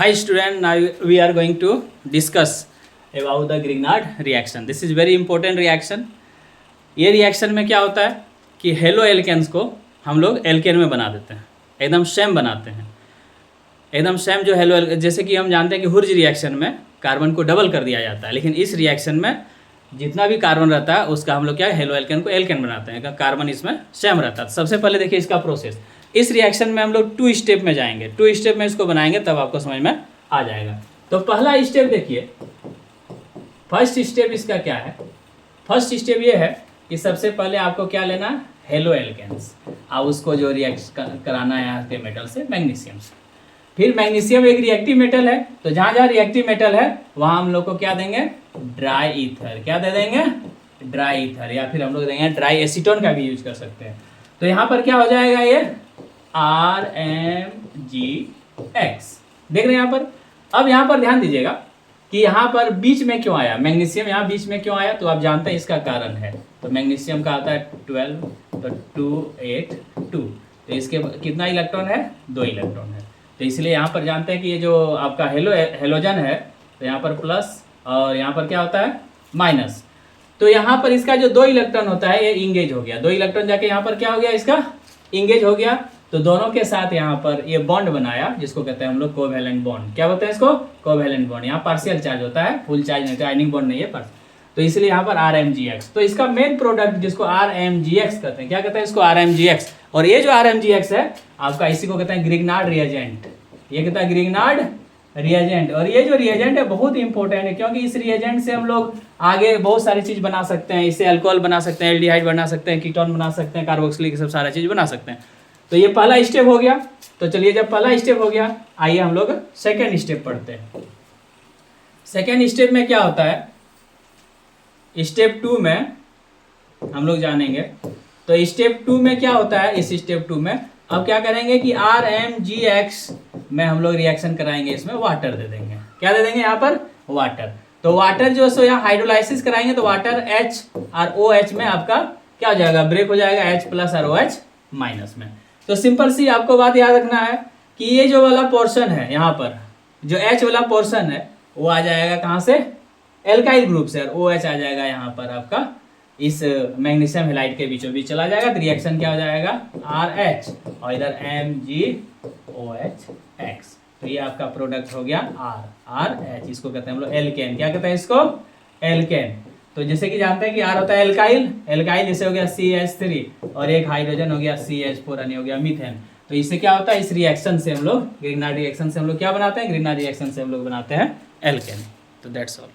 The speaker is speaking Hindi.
Hi student, now we are going to discuss about the Grignard reaction. This is very important reaction. ये रिएक्शन में क्या होता है कि हेलो एल्केन्स को हम लोग एल्केन में बना देते हैं, एकदम सेम बनाते हैं, एकदम सेम जो हेलो जैसे कि हम जानते हैं कि हुर्ज रिएक्शन में कार्बन को डबल कर दिया जाता है, लेकिन इस रिएक्शन में जितना भी कार्बन रहता है उसका हम लोग क्या हेलो एल्केन को एल्केन बनाते हैं, कार्बन इसमें सेम रहता है। सबसे पहले देखिए इसका प्रोसेस। इस रिएक्शन में हम लोग 2 स्टेप में जाएंगे, 2 स्टेप में इसको बनाएंगे तब आपको समझ में आ जाएगा। तो पहला स्टेप देखिए, फर्स्ट स्टेप इसका क्या है। फर्स्ट स्टेप ये है कि सबसे पहले आपको क्या लेना है, हेलो एल्केन्स, और उसको जो रिएक्ट कराना है यहाँ के मेटल से, मैग्नीशियम से। फिर मैग्नीशियम एक रिएक्टिव मेटल है, तो जहाँ जहाँ रिएक्टिव मेटल है वहाँ हम लोग को क्या देंगे, ड्राई ईथर। क्या दे देंगे, ड्राई ईथर, या फिर हम लोग देंगे ड्राई एसीटोन का भी यूज कर सकते हैं। तो यहाँ पर क्या हो जाएगा, ये RMGX, देख रहे हैं यहाँ पर। अब यहाँ पर ध्यान दीजिएगा कि यहाँ पर बीच में क्यों आया मैग्नीशियम, यहाँ बीच में क्यों आया, तो आप जानते हैं इसका कारण है। तो मैग्नीशियम का आता है 12, तो 2 8 2, तो इसके कितना इलेक्ट्रॉन है, 2 इलेक्ट्रॉन है। तो इसलिए यहाँ पर जानते हैं कि ये जो आपका हेलोजन है, तो यहाँ पर प्लस और यहाँ पर क्या होता है, माइनस। तो यहाँ पर इसका जो 2 इलेक्ट्रॉन होता है ये इंगेज हो गया, 2 इलेक्ट्रॉन जाके यहाँ पर क्या हो गया, इसका इंगेज हो गया। तो दोनों के साथ यहाँ पर ये बॉन्ड बनाया, जिसको कहते हैं हम लोग कोवैलेंट बॉन्ड। क्या बोलते हैं इसको, कोवैलेंट बॉन्ड। यहाँ पार्शियल चार्ज होता है, फुल चार्ज नहीं, आयनिक बॉन्ड नहीं है पर। तो इसलिए यहाँ पर RMGX। तो इसका मेन प्रोडक्ट जिसको RMGX कहते हैं, क्या कहते हैं इसको, RMGX। और ये जो RMGX है आपका, इसी को कहते हैं ग्रिग्नार्ड रिएजेंट। ये कहता है ग्रिग्नार्ड रिएजेंट। और ये जो रिएजेंट है बहुत इंपॉर्टेंट है, क्योंकि इस रिएजेंट से हम लोग आगे बहुत सारी चीज बना सकते हैं। इससे अल्कोहल बना सकते हैं, एल्डिहाइड बना सकते हैं, कीटोन बना सकते हैं, कार्बोक्सिलिक, सब सारा चीज बना सकते हैं। तो ये पहला स्टेप हो गया। तो चलिए, जब पहला स्टेप हो गया, आइए हम लोग सेकेंड स्टेप पढ़ते हैं। सेकेंड स्टेप में क्या होता है, स्टेप 2 में हम लोग जानेंगे। तो स्टेप 2 में क्या होता है, इस स्टेप 2 में अब क्या करेंगे कि RMGX में हम लोग रिएक्शन कराएंगे, इसमें वाटर दे देंगे। क्या दे देंगे यहाँ पर, वाटर। तो वाटर जो है यहाँ हाइड्रोलाइसिस कराएंगे, तो वाटर H और OH में आपका क्या हो जाएगा, ब्रेक हो जाएगा H प्लस और OH माइनस में। तो सिंपल सी आपको बात याद रखना है कि ये जो वाला पोर्शन है, यहाँ पर जो H वाला पोर्शन है वो आ जाएगा कहाँ से, एल्काइल ग्रुप से, और OH आ जाएगा यहाँ पर आपका इस मैग्नीशियम हेलाइड के बीचों बीच चला जाएगा। तो रिएक्शन क्या हो जाएगा, RH और इधर MgOH। तो ये आपका प्रोडक्ट हो गया RH। इसको कहते हैं हम लोग एल्केन। क्या कहते हैं इसको, एल्केन। तो जैसे कि जानते हैं कि R होता है एल्काइल, एल्काइल जैसे हो गया CH3, और एक हाइड्रोजन हो गया CH4, यानी हो गया मीथेन। तो इससे क्या होता है, इस रिएक्शन से हम लोग, ग्रिग्नार्ड रिएक्शन से हम लोग क्या बनाते हैं, ग्रिग्नार्ड रिएक्शन से हम लोग बनाते हैं एल्केन। तो दैट्स ऑल।